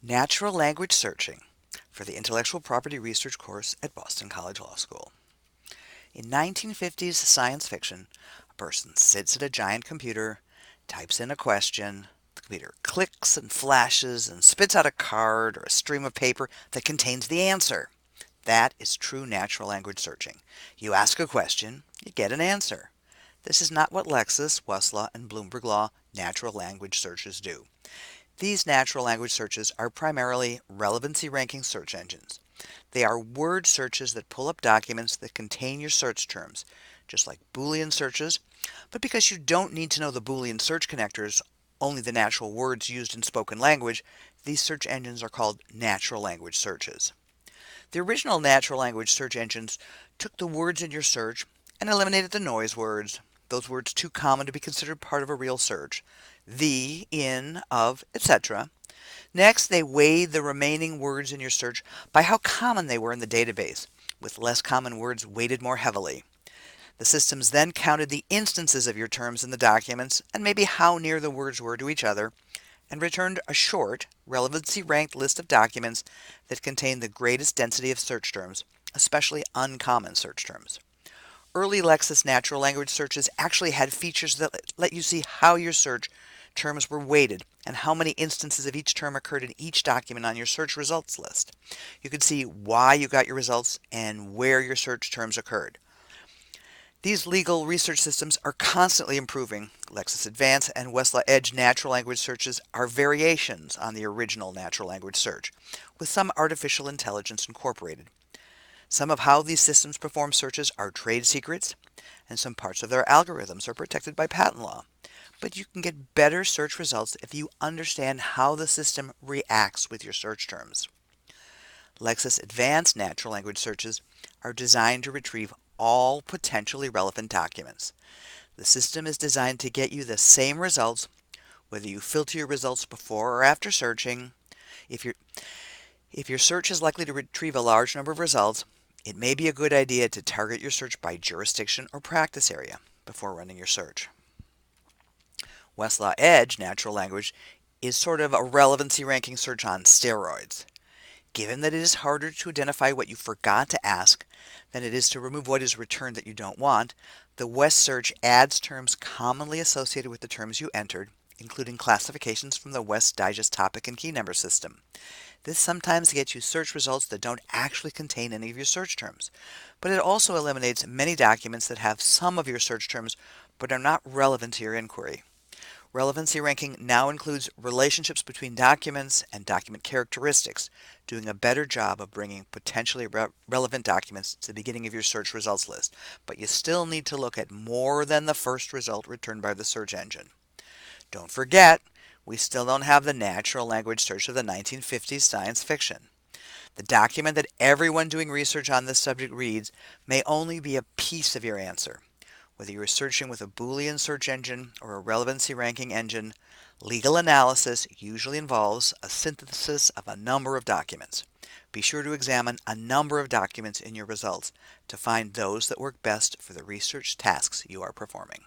Natural Language Searching for the Intellectual Property Research course at Boston College Law School. In 1950s science fiction, a person sits at a giant computer, types in a question, the computer clicks and flashes and spits out a card or a stream of paper that contains the answer. That is true natural language searching. You ask a question, you get an answer. This is not what Lexis, Westlaw, and Bloomberg Law natural language searches do. These natural language searches are primarily relevancy ranking search engines. They are word searches that pull up documents that contain your search terms, just like Boolean searches, but because you don't need to know the Boolean search connectors, only the natural words used in spoken language, these search engines are called natural language searches. The original natural language search engines took the words in your search and eliminated the noise words, those words too common to be considered part of a real search, the, in, of, etc. Next, they weighed the remaining words in your search by how common they were in the database, with less common words weighted more heavily. The systems then counted the instances of your terms in the documents and maybe how near the words were to each other, and returned a short, relevancy-ranked list of documents that contain the greatest density of search terms, especially uncommon search terms. Early Lexis natural language searches actually had features that let you see how your search terms were weighted and how many instances of each term occurred in each document on your search results list. You could see why you got your results and where your search terms occurred. These legal research systems are constantly improving. Lexis Advance and Westlaw Edge natural language searches are variations on the original natural language search, with some artificial intelligence incorporated. Some of how these systems perform searches are trade secrets, and some parts of their algorithms are protected by patent law. But you can get better search results if you understand how the system reacts with your search terms. Lexis Advanced natural language searches are designed to retrieve all potentially relevant documents. The system is designed to get you the same results, whether you filter your results before or after searching. If your search is likely to retrieve a large number of results, it may be a good idea to target your search by jurisdiction or practice area before running your search. Westlaw Edge natural language is sort of a relevancy ranking search on steroids. Given that it is harder to identify what you forgot to ask than it is to remove what is returned that you don't want, the West search adds terms commonly associated with the terms you entered, including classifications from the West Digest topic and key number system. This sometimes gets you search results that don't actually contain any of your search terms, but it also eliminates many documents that have some of your search terms but are not relevant to your inquiry. Relevancy ranking now includes relationships between documents and document characteristics, doing a better job of bringing potentially relevant documents to the beginning of your search results list, but you still need to look at more than the first result returned by the search engine. Don't forget, we still don't have the natural language search of the 1950s science fiction. The document that everyone doing research on this subject reads may only be a piece of your answer. Whether you're searching with a Boolean search engine or a relevancy ranking engine, legal analysis usually involves a synthesis of a number of documents. Be sure to examine a number of documents in your results to find those that work best for the research tasks you are performing.